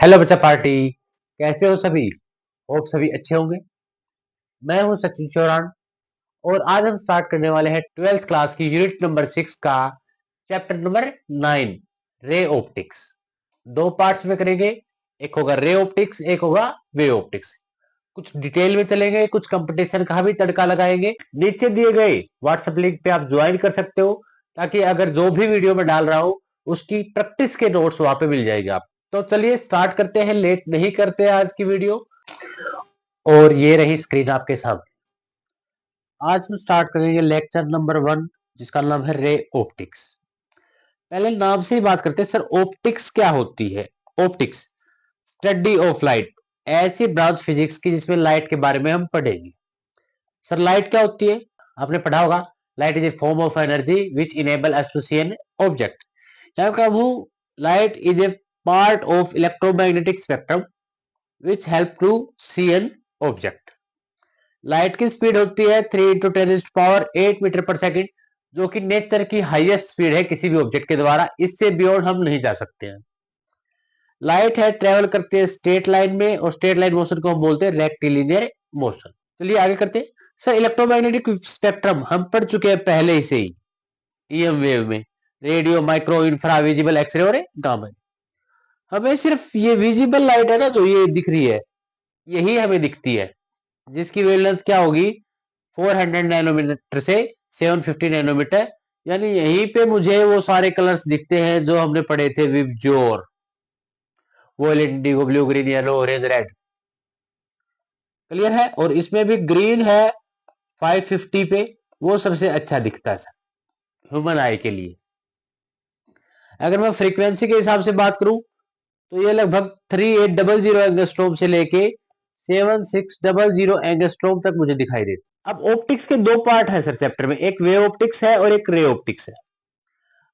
Hello बच्चा party. कैसे हो सभी? होप सभी अच्छे होंगे। मैं हूं सचिन चौरान और आज हम स्टार्ट करने वाले हैं 12th क्लास की यूनिट नंबर 6 का चैप्टर नंबर 9 रे ऑप्टिक्स। दो पार्ट्स में करेंगे, एक होगा रे ऑप्टिक्स, एक होगा वेव ऑप्टिक्स। कुछ डिटेल में चलेंगे, कुछ कंपटीशन का भी तड़का लगाएंगे। नीचे दिए गए व्हाट्सएप लिंक पे आप ज्वाइन कर सकते हो ताकि अगर जो भी वीडियो में डाल रहा हूं उसकी प्रैक्टिस के नोट्स वहां पे मिल जाएंगे आप। तो चलिए स्टार्ट करते हैं, लेट नहीं करते आज की वीडियो। और ये रही स्क्रीन आपके सामने। आज हम स्टार्ट करेंगे लेक्चर नंबर 1 जिसका नाम है रे ऑप्टिक्स। पहले नाम से ही बात करते हैं सर, ऑप्टिक्स क्या होती है? ऑप्टिक्स स्टडी ऑफ लाइट, ऐसी ब्रांच फिजिक्स की जिसमें लाइट के बारे में हम पढ़ेंगे। सर लाइट क्या होती है? आपने पढ़ा होगा, light is a form of energy which enable us to see an object. यहाँ का हूँ, light is a part of electromagnetic spectrum which help to see an object. Light की स्पीड होती है 3 इंटू 10 मीटर पर सेकेंड, जो कि nature की हाईएस्ट स्पीड है किसी भी ऑब्जेक्ट के द्वारा। इससे बियॉन्ड हम नहीं जा सकते हैं। लाइट है ट्रेवल करती है स्ट्रेट लाइन में, और स्ट्रेट लाइन मोशन को हम बोलते हैं रेक्टिलिनियर मोशन। चलिए आगे करते हैं। सर इलेक्ट्रोमैग्नेटिक स्पेक्ट्रम हम पढ़ चुके हैं पहले से ही ईएम वेव में, radio, micro, infra, visible, X-ray और गामा। हमें सिर्फ ये विजिबल लाइट है ना जो ये दिख रही है, यही हमें दिखती है, जिसकी वेवलेंथ क्या होगी 400 नैनोमीटर से 750 नैनोमीटर। यानी यहीं पे मुझे वो सारे कलर्स दिखते हैं जो हमने पढ़े थे, VIBGYOR, violet, indigo, blue, green, yellow, orange, red. Clear है? और इसमें भी ग्रीन है 550 पे, वो सबसे अच्छा दिखता है ह्यूमन आई के लिए। अगर मैं फ्रीक्वेंसी के हिसाब से बात करूं तो ये लगभग 3800 एंगस्ट्रोम से लेके 7600 एंगस्ट्रोम तक मुझे दिखाई देती। अब ऑप्टिक्स के दो पार्ट है सर चैप्टर में, एक वेव ऑप्टिक्स है और एक रे ऑप्टिक्स है।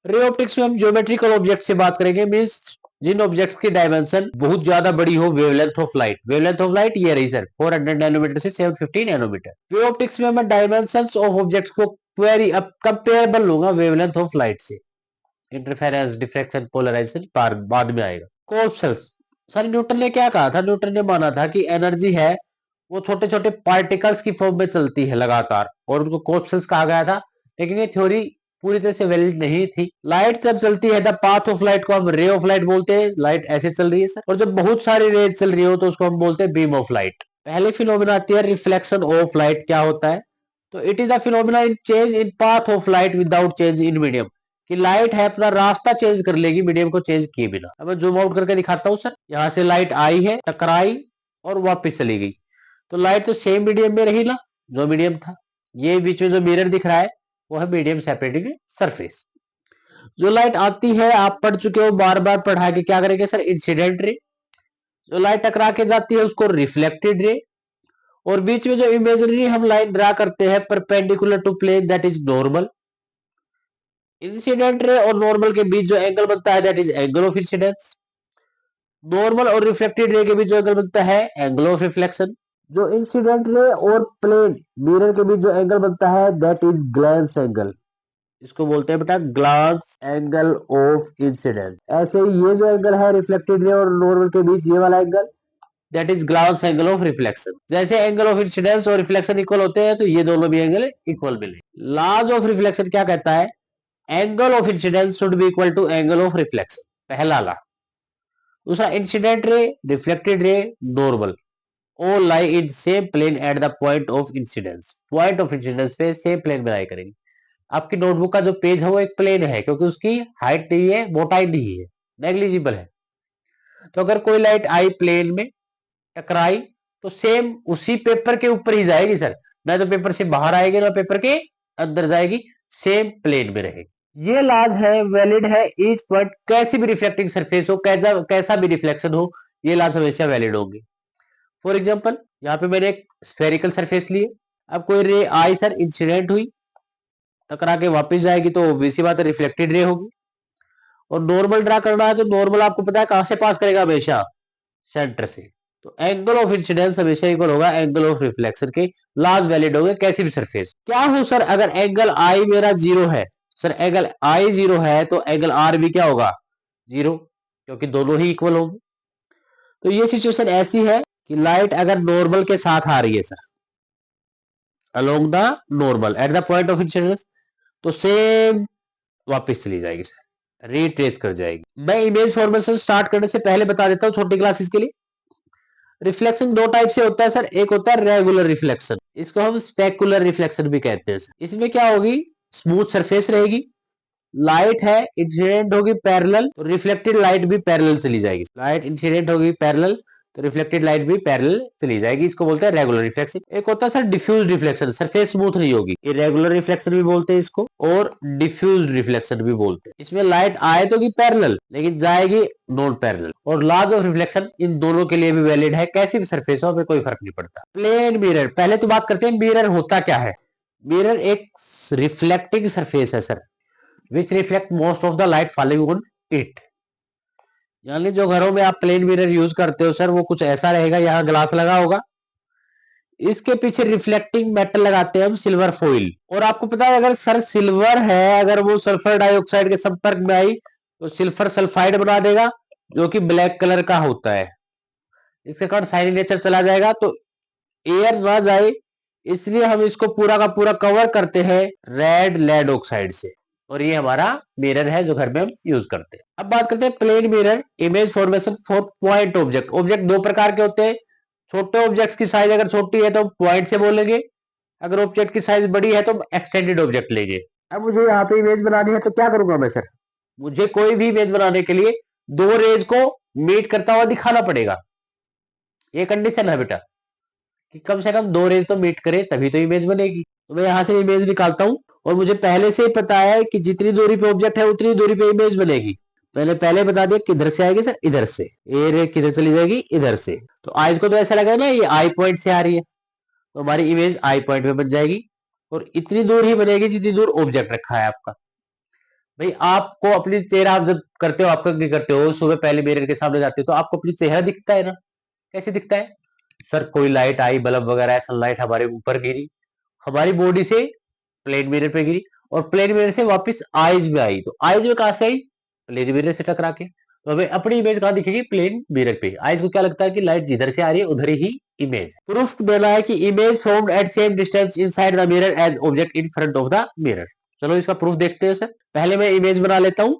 रे ऑप्टिक्स में हम ज्योमेट्रिकल ऑब्जेक्ट से बात करेंगे, मींस जिन ऑब्जेक्ट्स की डायमेंशन बहुत ज्यादा बड़ी हो, wavelength of light. Wavelength of light ये रही सर 400 नैनोमीटर से 750 नैनोमीटर। वेव ऑप्टिक्स में मैं डायमेंशंस ऑफ ऑब्जेक्ट्स को क्वेरी अब कंपेरेबल लूंगा वेवलेंथ ऑफ लाइट से। इंटरफेरेंस, डिफ्रैक्शन, पोलराइजेशन बाद में आएगा। कोर्पसेल्स, सर न्यूटन ने क्या कहा था? न्यूटन ने माना था कि एनर्जी है वो छोटे छोटे पार्टिकल्स की फॉर्म में चलती है लगातार, और उनको कोर्पसेल्स कहा गया था। लेकिन ये थ्योरी पूरी तरह से वैलिड नहीं थी। लाइट जब चलती है, द पाथ ऑफ लाइट को हम रे ऑफ लाइट बोलते हैं। लाइट ऐसे चल रही है सर, और जब बहुत सारी रेज चल रही हो तो उसको हम बोलते हैं बीम ऑफ लाइट। पहले फिनोमिना आती है रिफ्लेक्शन ऑफ लाइट। क्या होता है? तो it is the phenomena in change in path of light without change in medium. कि लाइट है अपना रास्ता चेंज कर लेगी मीडियम को चेंज किए बिना। अब मैं जूम आउट करके दिखाता हूँ सर। यहाँ से लाइट आई है, टकराई और वापस चली गई, तो लाइट तो सेम मीडियम में रही ना जो मीडियम था। ये बीच में जो मिरर दिख रहा है वो है मीडियम सेपरेटिंग सरफेस। जो लाइट आती है, आप पढ़ चुके हो, बार बार पढ़ा के क्या करेंगे सर, इंसिडेंट रे। जो लाइट टकरा के जाती है उसको रिफ्लेक्टेड रे। और बीच में जो इमेजिनरी हम लाइन ड्रा करते हैं perpendicular to plane, that is normal. Incident ray और नॉर्मल के बीच जो एंगल बनता है that is angle of incidence. Normal और रिफ्लेक्टेड रे के बीच जो एंगल बनता है एंगल ऑफ रिफ्लेक्शन। जो इंसिडेंट रे और प्लेन मिरर के बीच जो एंगल बनता है दैट इज ग्लैंस एंगल। इसको बोलते हैं बेटा ग्लांस एंगल ऑफ इंसिडेंस। ऐसे ही ये जो एंगल है रिफ्लेक्टेड रे और नॉर्मल के बीच, ये वाला angle that is glance angle of reflection. जैसे एंगल ऑफ इंसिडेंस और रिफ्लेक्शन इक्वल होते हैं, तो ये दोनों भी एंगल इक्वल मिले। लॉज ऑफ रिफ्लेक्शन क्या कहता है? Angle of incidence should be equal to angle of reflection, पहला ला। दूसरा, incident ray, reflected ray, normal all lie in same plane at the point of incidence। Point of incidence पे same plane में लाई करेंगे। आपकी notebook का जो page है वो एक प्लेन है, क्योंकि उसकी हाइट नहीं है, मोटाई नहीं है, नेग्लिजिबल है। तो अगर कोई लाइट आई प्लेन में, टकराई, तो सेम उसी पेपर के ऊपर ही जाएगी सर, ना तो पेपर से बाहर आएगी ना पेपर के अंदर जाएगी, सेम प्लेन में रहेगी। ये लाज है, वैलिड है। ईच पॉइंट, कैसी भी रिफ्लेक्टिंग सरफेस हो, कैसा भी रिफ्लेक्शन हो, ये लाज हमेशा वैलिड होंगे। फॉर एग्जाम्पल, यहाँ पे मैंने एक स्फेरिकल सरफेस ली है। अब कोई रे आई सर, इंसिडेंट हुई, टकरा के वापस जाएगी, तो ऑब्वियस बात है रिफ्लेक्टेड रे होगी। और नॉर्मल ड्रा करना है तो नॉर्मल आपको पता है कहां से पास करेगा? हमेशा सेंटर से। तो एंगल ऑफ इंसिडेंस हमेशा इक्वल होगा एंगल ऑफ रिफ्लेक्शन के। लाज वैलिड होंगे कैसी भी सरफेस। क्या हो सर अगर एंगल आई मेरा जीरो है? सर एंगल आई जीरो है तो एंगल आर भी क्या होगा? जीरो, क्योंकि दोनों ही इक्वल होंगे। तो ये सिचुएशन ऐसी है कि लाइट अगर नॉर्मल के साथ आ रही है sir, along the normal at the point of incidence, तो सेम वापस चली जाएगी सर, रीट्रेस कर जाएगी। मैं इमेज फॉर्मेशन स्टार्ट करने से पहले बता देता हूँ छोटी क्लासेस के लिए। रिफ्लेक्शन दो टाइप से होता है सर, एक होता है रेगुलर रिफ्लेक्शन, इसको हम स्पेकुलर रिफ्लेक्शन भी कहते हैं सर। इसमें क्या होगी, स्मूथ सरफेस रहेगी, लाइट है इंसिडेंट होगी पैरेलल, तो रिफ्लेक्टेड लाइट भी पैरेलल चली जाएगी। लाइट इंसिडेंट होगी पैरेलल, तो रिफ्लेक्टेड लाइट भी पैरेलल चली जाएगी, इसको बोलते हैं रेगुलर रिफ्लेक्शन। एक होता है sir diffuse reflection, surface smooth नहीं होगी, इरेगुलर रिफ्लेक्शन भी बोलते हैं इसको, और डिफ्यूज रिफ्लेक्शन भी बोलते हैं। इसमें लाइट आए तो की पैरेलल, लेकिन जाएगी नॉन पैरेलल। और लॉज ऑफ रिफ्लेक्शन इन दोनों के लिए भी वैलिड है, कैसी भी सरफेस हो, हमें कोई फर्क नहीं पड़ता। प्लेन मिरर, पहले तो बात करते हैं मिरर होता क्या है। मिरर एक रिफ्लेक्टिंग सरफेस है sir, which reflect most of the light falling on it। यानी जो घरों में आप प्लेन मिरर यूज करते हो सर, वो कुछ ऐसा रहेगा, यहाँ ग्लास लगा होगा, इसके पीछे रिफ्लेक्टिंग मेटल लगाते हैं हम, सिल्वर फॉइल। और आपको पता है अगर सर सिल्वर है, अगर वो सल्फर डाइऑक्साइड के संपर्क में आई तो सिल्फर सल्फाइड बना देगा, जो कि ब्लैक कलर का होता है। इसके कारण शाइनी नेचर चला जाएगा, तो एयर ना जाए इसलिए हम इसको पूरा का पूरा कवर करते हैं रेड लेड ऑक्साइड से। और ये हमारा मिरर है जो घर में हम यूज करते हैं। अब बात करते हैं plane mirror image formation for point object. Object दो प्रकार के होते हैं, छोटे ऑब्जेक्ट्स की साइज अगर छोटी है तो हम पॉइंट से बोलेंगे, अगर ऑब्जेक्ट की साइज बड़ी है तो हम एक्सटेंडेड ऑब्जेक्ट लेंगे। अब मुझे यहाँ पे इमेज बनानी है तो क्या करूंगा मैं सर, मुझे कोई भी इमेज बनाने के लिए दो रेज को मीट करता हुआ दिखाना पड़ेगा, ये कंडीशन है बेटा, कि कम से कम दो रेज तो मीट करे तभी तो इमेज बनेगी। तो मैं यहाँ से इमेज निकालता हूँ, और मुझे पहले से ही पता है कि जितनी दूरी पे ऑब्जेक्ट है उतनी दूरी पे इमेज बनेगी। मैंने पहले बता दिया किधर से आएगी सर, इधर से। ए रे किधर चली जाएगी, इधर से। तो आइज को तो ऐसा लगा ना ये आई पॉइंट से आ रही है, तो हमारी इमेज आई पॉइंट पे बन जाएगी, और इतनी दूर ही बनेगी जितनी दूर ऑब्जेक्ट रखा है आपका। भाई आपको अपनी चेहरा, आप जब करते हो, आपका क्या करते हो, सुबह पहले मिरर के सामने जाते हो तो आपको अपनी चेहरा दिखता है ना, कैसे दिखता है सर, कोई लाइट आई, बल्ब वगैरह, सनलाइट हमारे ऊपर गिरी, हमारी बॉडी से प्लेन मिरर पे गिरी, और प्लेन मिरर से वापस आईज में आई, तो आईज में कहां से आई, प्लेन मिरर से टकरा के। तो हमें अपनी इमेज कहां दिखेगी, प्लेन मिरर पे। आईज को क्या लगता है कि लाइट जिधर से आ रही है उधर ही इमेज। प्रूफ देना है कि image formed at same distance inside the mirror as object in front of the mirror. चलो इसका प्रूफ देखते हैं सर। पहले मैं इमेज बना लेता हूं।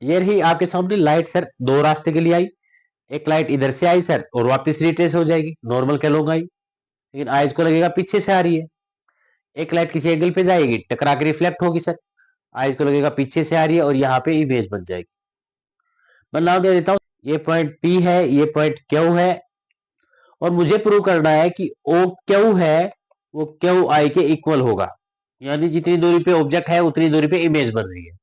ये रही आपके सामने लाइट सर, दो रास्ते के लिए आई, एक लाइट इधर से आई सर और वापस रिट्रेस हो जाएगी, नॉर्मल के लोग आई, लेकिन आइज को लगेगा पीछे से आ रही है। एक लाइट किसी एंगल पे जाएगी, टकरा के रिफ्लेक्ट होगी सर, आइज को लगेगा पीछे से आ रही है, और यहाँ पे इमेज बन जाएगी। मैं नाम दे देता हूँ, ये पॉइंट पी है, ये पॉइंट क्यू है, और मुझे प्रूव करना है कि ओ क्यू है वो क्यू आई के इक्वल होगा, यानी जितनी दूरी पे ऑब्जेक्ट है उतनी दूरी पे इमेज बन रही है।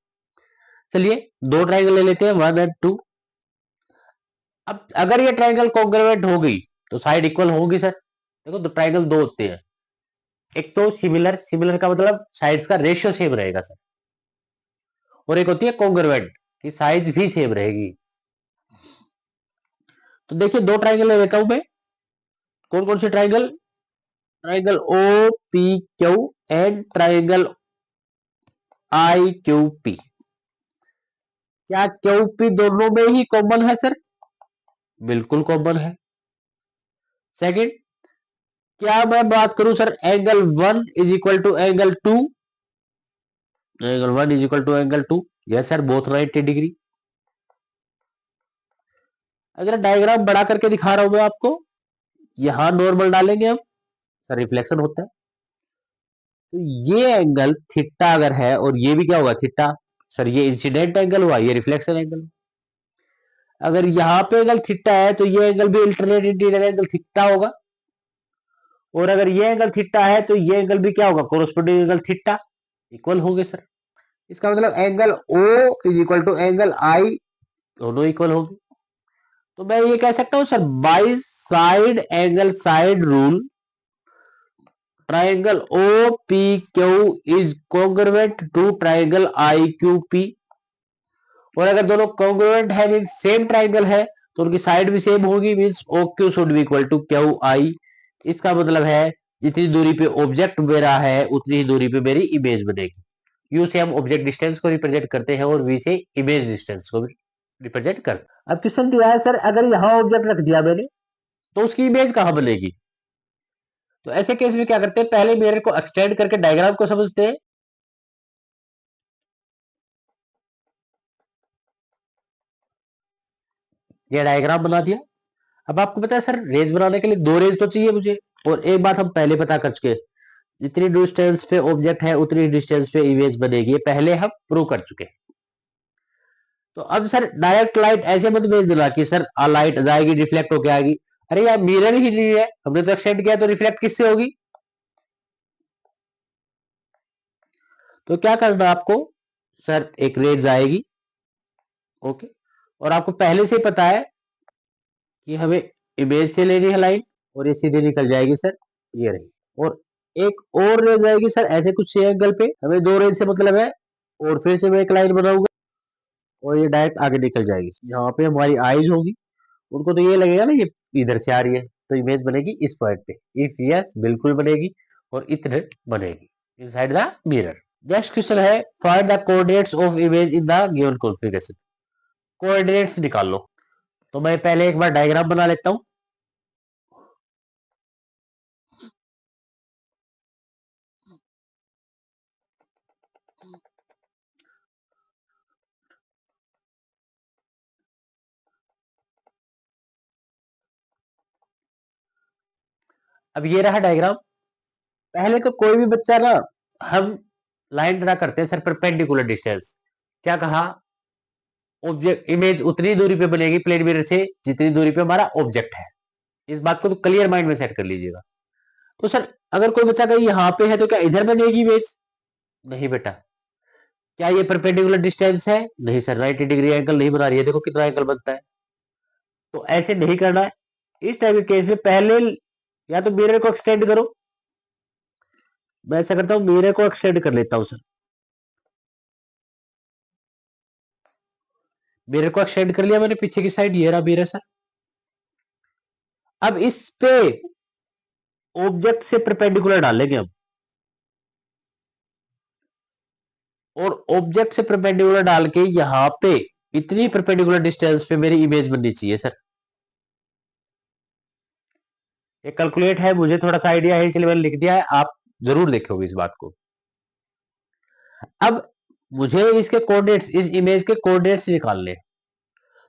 चलिए दो ट्राइंगल ले लेते हैं, 1 एंड 2। अब अगर ये ट्राइंगल कॉन्ग्रुएंट हो गई तो साइड इक्वल होगी सर। देखो दो ट्राइंगल दो होते हैं, एक तो सिमिलर, सिमिलर का मतलब साइड्स का रेशियो सेम रहेगा सर, और एक होती है कॉन्ग्रुएंट की साइज भी सेम रहेगी। तो देखिए दो ट्राइंगल ले लेता हूं मैं, कौन कौन से triangle, triangle O P Q and triangle I Q P. क्या क्यू पी दोनों में ही कॉमन है सर, बिल्कुल कॉमन है। सेकंड, क्या मैं बात करूं sir angle 1 is equal to angle 2, angle 1 is equal to angle 2, yes sir both 90 degree. अगर डायग्राम बड़ा करके दिखा रहा हूं मैं आपको, यहां नॉर्मल डालेंगे हम, सर रिफ्लेक्शन होता है, तो ये एंगल थीटा अगर है और ये भी क्या होगा थीटा, सर ये इंसिडेंट एंगल हुआ, ये रिफ्लेक्शन एंगल। अगर यहाँ पे एंगल थीटा है तो ये एंगल भी अल्टरनेट इंटीरियर एंगल थीटा होगा, और अगर ये एंगल थीटा है तो ये एंगल भी क्या होगा, कोरोस्पोंडिंग एंगल थीटा, इक्वल होंगे सर। इसका मतलब angle O is equal to angle I, दोनों इक्वल होंगे। तो मैं ये कह सकता हूं sir by side angle side rule, triangle O P Q is congruent to triangle I Q P. और अगर दोनों कॉन्ग्रुएंट है मींस सेम ट्राइंगल है, तो उनकी साइड भी सेम होगी, means O Q should be equal to Q I. इसका मतलब है जितनी दूरी पे ऑब्जेक्ट मेरा है उतनी ही दूरी पे मेरी इमेज बनेगी। यू से हम ऑब्जेक्ट डिस्टेंस को रिप्रेजेंट करते हैं और वी से इमेज डिस्टेंस को रिप्रेजेंट करते हैं। अब क्वेश्चन दिया है सर, अगर यहाँ ऑब्जेक्ट रख दिया मैंने तो उसकी इमेज कहाँ बनेगी? तो ऐसे केस में क्या करते हैं, पहले मिरर को एक्सटेंड करके डायग्राम को समझते हैं। ये डायग्राम बना दिया। अब आपको पता है सर, रेज बनाने के लिए दो रेज तो चाहिए मुझे, और एक बात हम पहले पता कर चुके हैं, जितनी डिस्टेंस पे ऑब्जेक्ट है उतनी डिस्टेंस पे इमेज बनेगी, पहले हम प्रूव कर चुके हैं। तो अब सर डायरेक्ट लाइट ऐसे मत भेज देना कि सर लाइट जाएगी रिफ्लेक्ट होके आएगी। अरे यार मिरर ही नहीं है, हमने तो एक्सटेंड किया, तो रिफ्लेक्ट किससे होगी? तो क्या करना है आपको, सर एक रेज आएगी, ओके, और आपको पहले से ही पता है कि हमें इमेज से लेनी है लाइन, और ये सीधे निकल जाएगी सर, ये रही। और एक और रेज आएगी सर ऐसे कुछ एंगल पे, हमें दो रेज से मतलब है, और फिर से मैं एक लाइन बनाऊंगा और ये डायरेक्ट आगे निकल जाएगी। यहाँ पे हमारी आईज होगी, उनको तो ये लगेगा ना ये इधर से आ रही है, तो इमेज बनेगी इस पॉइंट पे। इफ यस बिल्कुल बनेगी, और इतने बनेगी inside the mirror. Next question है, find the coordinates of image in the given configuration. Coordinates निकाल लो। तो मैं पहले एक बार डायग्राम बना लेता हूं। अब ये रहा डायग्राम। पहले तो कोई भी बच्चा ना, हम लाइन ड्रा करते हैं सर परपेंडिकुलर डिस्टेंस। क्या कहा, ऑब्जेक्ट इमेज उतनी दूरी पे बनेगी प्लेन मिरर से जितनी दूरी पे हमारा ऑब्जेक्ट है। इस बात को तो क्लियर माइंड में सेट कर लीजिएगा। तो सर अगर कोई बच्चा कहीं यहाँ पे है तो क्या इधर बनेगी इमेज? नहीं बेटा। क्या ये परपेंडिकुलर डिस्टेंस है? नहीं सर, 90 डिग्री एंगल नहीं बना रही है, देखो कितना एंगल बनता है। तो ऐसे नहीं करना है। इस टाइप के केस में पहले या तो मिरर को एक्सटेंड करो। मैं ऐसा करता हूं, मिरर को एक्सटेंड कर लेता हूं सर। मिरर को एक्सटेंड कर लिया मैंने पीछे की साइड, ये रहा मिरर सर। अब इस पे ऑब्जेक्ट से परपेंडिकुलर डालेंगे हम, और ऑब्जेक्ट से परपेंडिकुलर डाल के यहाँ पे इतनी परपेंडिकुलर डिस्टेंस पे मेरी इमेज बननी चाहिए सर। ये कैलकुलेट है, मुझे थोड़ा सा आइडिया है इसलिए मैंने लिख दिया है, आप जरूर देखोगे इस बात को। अब मुझे इसके कोऑर्डिनेट्स, इस इमेज के कोऑर्डिनेट्स निकालने।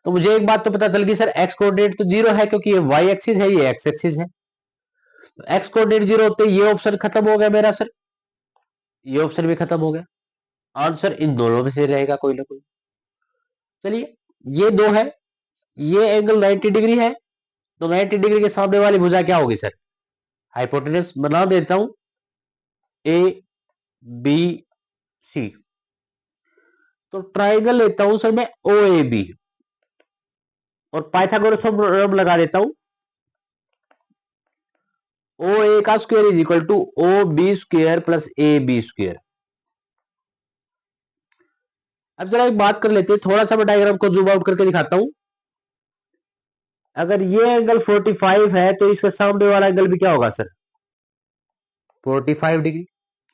तो मुझे एक बात तो पता चल गई सर, एक्स कोऑर्डिनेट तो जीरो है क्योंकि ये वाई एक्सिस है, ये एक्स एक्सिस है। तो एक्स कोऑर्डिनेट जीरो होते ये ऑप्शन खत्म हो गया मेरा सर, ये ऑप्शन भी खत्म हो गया। आंसर इन दोनों में से रहेगा कोई ना कोई। चलिए, ये दो है, ये एंगल 90 डिग्री है, तो 90 डिग्री के सामने वाली भुजा क्या होगी सर? हाइपोटेनस बना देता हूं, ए बी सी। तो ट्राइंगल लेता हूं सर मैं ओ ए बी, और पाइथागोरस थ्योरम लगा देता हूं। ओ ए का square is equal to O B square plus A B square. अब जरा एक बात कर लेते हैं, थोड़ा सा मैं डायग्राम को जूम आउट करके दिखाता हूं। अगर ये एंगल 45 है तो इसके सामने वाला एंगल भी क्या होगा sir? 45 degree,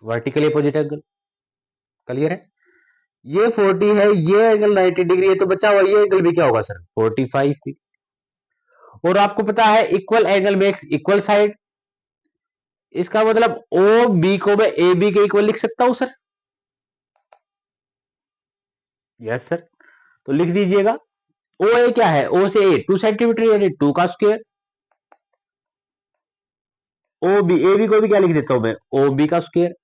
vertically opposite angle. Clear है? ये 40 है, ये एंगल 90 डिग्री है, तो बचा हुआ ये एंगल भी क्या होगा सर? 45 भी। और आपको पता है equal angle makes equal side, इसका मतलब ओ बी को मैं ए बी के इक्वल लिख सकता हूं सर। यस सर, तो लिख दीजिएगा। ओ ए क्या है, ओ से ए 2 सेंटीमीटर यानी 2 का square. O B, A B को भी क्या लिख देता हूं मैं, ओ बी का square.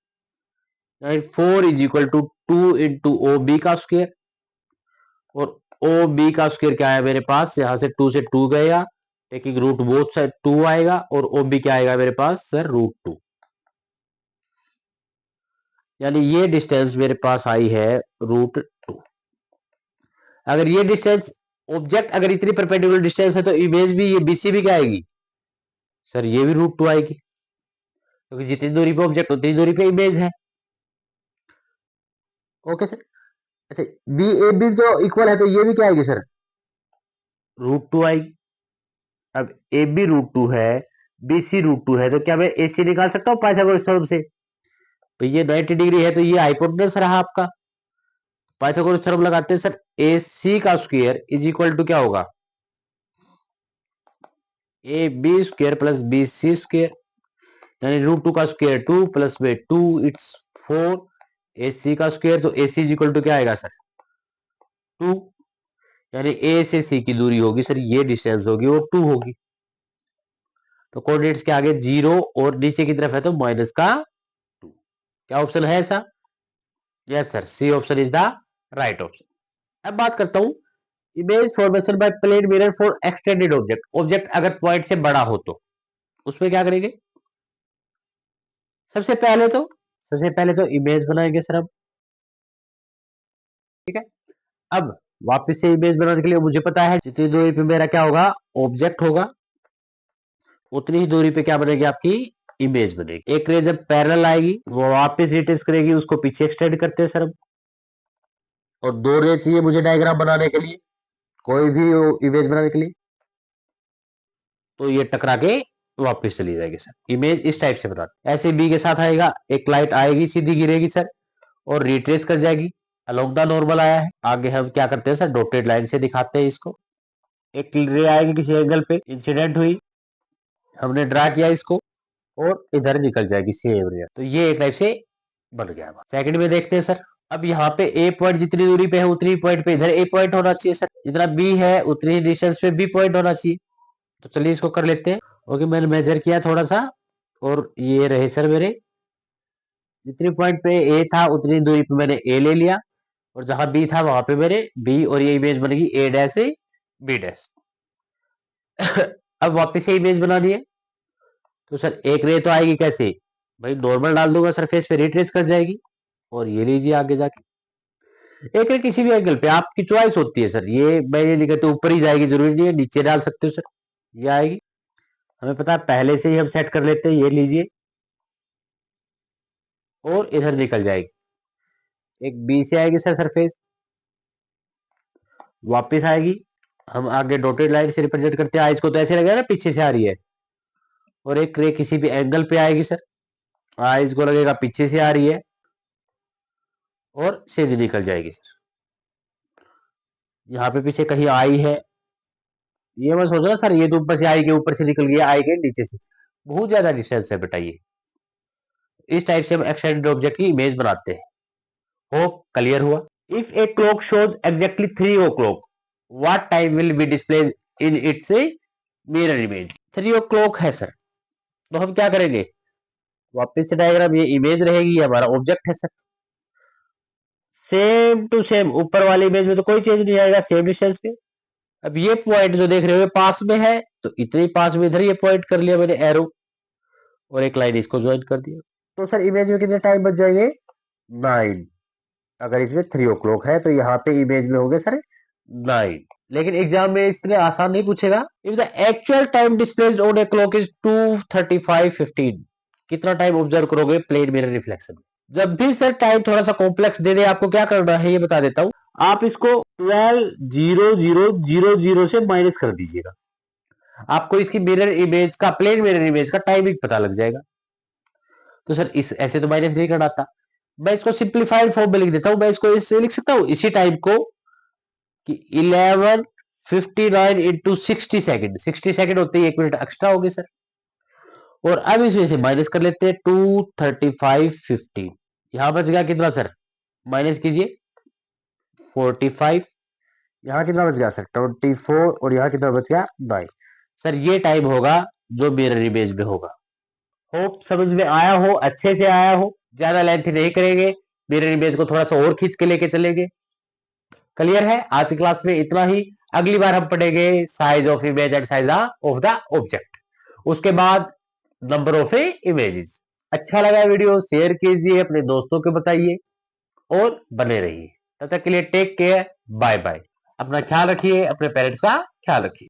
4 is equal to 2 into O B का स्क्वायर। और ओ बी का स्क्वायर क्या है मेरे पास, यहां से 2 से 2 गया, टेकिंग रूट बोथ साइड 2 आएगा, और ओ बी क्या आएगा मेरे पास सर, √2। यानी ये डिस्टेंस मेरे पास आई है √2। अगर ये डिस्टेंस ऑब्जेक्ट अगर इतनी परपेंडिकुलर डिस्टेंस है तो इमेज भी, ये बीसी भी क्या आएगी सर, ये भी √2 आएगी, क्योंकि जितनी दूरी पे ऑब्जेक्ट उतनी दूरी पे इमेज है। Okay sir. अच्छा, बी ए बी जो इक्वल है तो ये भी क्या आएगी सर, √2 आएगी। अब ए बी √2 है, BC √2 है, तो क्या मैं AC निकाल सकता हूँ पाइथागोरस थ्योरम से? तो ये 90 डिग्री है, तो ये हाइपोटेनस रहा आपका। पाइथागोरस थ्योरम लगाते हैं सर, AC का स्क्वायर इज इक्वल टू क्या होगा? AB square plus BC square, यानी √2 का स्क्वायर 2 प्लस में 2 इट्स 4, AC का स्क्वायर, तो AC इज इक्वल टू क्या आएगा सर? 2, यानी A से C की दूरी होगी सर, ये डिस्टेंस होगी वो 2 होगी। तो कोऑर्डिनेट्स के आगे 0 और नीचे की तरफ है तो माइनस का 2। क्या ऑप्शन है ऐसा? Yes sir, C option is the right option. अब बात करता हूं image formation by plane mirror for extended object. Object अगर पॉइंट से बड़ा हो तो उसमें क्या करेंगे? सबसे पहले तो इमेज बनाएंगे सर हम, ठीक है। अब वापस से इमेज बनाने के लिए मुझे पता है जितनी दूरी पे मेरा क्या होगा, ऑब्जेक्ट होगा, उतनी ही दूरी पे क्या बनेगी, आपकी इमेज बनेगी। एक रे जब पैरेलल आएगी वो वापस रिट्रेस करेगी, उसको पीछे एक्सटेंड करते हैं सर हम। और दो रे चाहिए मुझे डायग्राम बनाने के लिए, कोई भी इमेज बनाने के लिए, तो ये टकरा के वापस चली जाएगी सर। इमेज इस टाइप से बनाते, ऐसे बी के साथ आएगा, एक लाइट आएगी सीधी गिरेगी सर और रिट्रेस कर जाएगी, अलोंग द नॉर्मल आया है। आगे हम क्या करते हैं सर, डॉटेड लाइन से दिखाते हैं इसको। एक रे आएगी किसी एंगल पे, इंसिडेंट हुई, हमने ड्रा किया इसको, और इधर निकल जाएगी सेम रे। तो ये एक टाइप से बन गया। सेकंड में देखते हैं सर। अब यहाँ पे ए पॉइंट जितनी दूरी पे है उतनी पॉइंट पे इधर ए पॉइंट होना चाहिए सर, जितना बी है उतनी ही डिस्टेंस पे बी पॉइंट होना चाहिए। तो चलिए इसको कर लेते हैं। ओके, मैंने मेजर किया थोड़ा सा, और ये रहे सर मेरे, जितनी पॉइंट पे ए था उतनी दूरी पे मैंने ए ले लिया, और जहां बी था वहां पे मेरे बी, और ये इमेज बनेगी ए डैश से बी डैश। अब वापस से इमेज बनानी है, तो सर एक रे तो आएगी कैसे भाई, नॉर्मल डाल दूंगा सरफेस पे, रिट्रेस कर जाएगी, और ये लीजिए आगे जाके एक रे किसी भी एंगल पे, आपकी चॉइस होती है सर। ये मैं ये नहीं कहता ऊपर ही जाएगी, जरूरी नहीं है, नीचे डाल सकते हो सर, ये आएगी। हमें पता है पहले से ही हम सेट कर लेते हैं, ये लीजिए, और इधर निकल जाएगी। एक बी से आएगी सर सरफेस, वापस आएगी, हम आगे डॉटेड लाइन से रिप्रेजेंट करते हैं, इसको तो ऐसे लगेगा ना पीछे से आ रही है, और एक रे किसी भी एंगल पे आएगी सर, आइज को लगेगा पीछे से आ रही है, और सीधी निकल जाएगी सर। यहाँ पे पीछे कहीं आई है, ये मैं सोच रहा सर ये तो ऊपर से आई के ऊपर से निकल गया, आई के नीचे से, बहुत ज्यादा डिस्टेंस है बेटा ये। इस टाइप से हम एक्सटेंडेड ऑब्जेक्ट की इमेज बनाते हैं। होप क्लियर हुआ। If a clock shows exactly 3 o'clock, what time will be display in its mirror image? 3 o'clock है सर, तो हम क्या करेंगे, वापस से डायग्राम, ये इमेज रहेगी, ये हमारा ऑब्जेक्ट है सर, सेम टू सेम ऊपर वाली इमेज में तो कोई चेंज नहीं आएगा, सेम डिस्टेंस पे। अब ये पॉइंट जो देख रहे हो पास में है, तो इतने पास में इधर ये पॉइंट कर लिया मैंने एरो, और एक लाइन इसको ज्वाइन कर दिया, तो सर इमेज में कितने टाइम बच जाएंगे, 9। अगर इसमें 3 o'clock है तो यहाँ पे इमेज में हो गए सर 9। लेकिन एग्जाम में इतने आसान नहीं पूछेगा। If the actual time displaced on a clock is 2:35:15, कितना टाइम ऑब्जर्व करोगे प्लेन मिरर रिफ्लेक्शन? जब भी सर टाइम थोड़ा सा कॉम्प्लेक्स दे दे, आपको क्या करना है ये बता देता हूं, आप इसको 12:00:00 से माइनस कर दीजिएगा, आपको इसकी मिरर इमेज का, प्लेन मिरर इमेज का टाइमिंग पता लग जाएगा। तो सर इस ऐसे तो माइनस नहीं करना था, मैं इसको सिंप्लीफाइड फॉर्म में लिख देता हूं। मैं इसको इससे लिख सकता हूं इसी टाइम को कि 11:59 इंटू 60 सेकेंड, 60 सेकेंड होते ही 1 मिनट एक्स्ट्रा होगी सर। और अब इसमें से माइनस कर लेते हैं 2:35:15, यहां बच गया कितना सर, माइनस कीजिए 45, यहाँ कितना बच गया सर 24, और यहाँ कितना बच गया 9। सर ये टाइम होगा जो मिरर इमेज में होगा। होप समझ में आया हो, अच्छे से आया हो, ज्यादा लेंथ नहीं करेंगे, मिरर इमेज को थोड़ा सा और खींच के लेके चलेंगे। क्लियर है? आज की क्लास में इतना ही। अगली बार हम पढ़ेंगे size of image and size of the object, उसके बाद नंबर ऑफ इमेजेस। अच्छा लगा वीडियो शेयर कीजिए, अपने दोस्तों को बताइए, और बने रहिए। तब तक के लिए टेक केयर, बाय बाय। अपना ख्याल रखिए, अपने पेरेंट्स का ख्याल रखिए।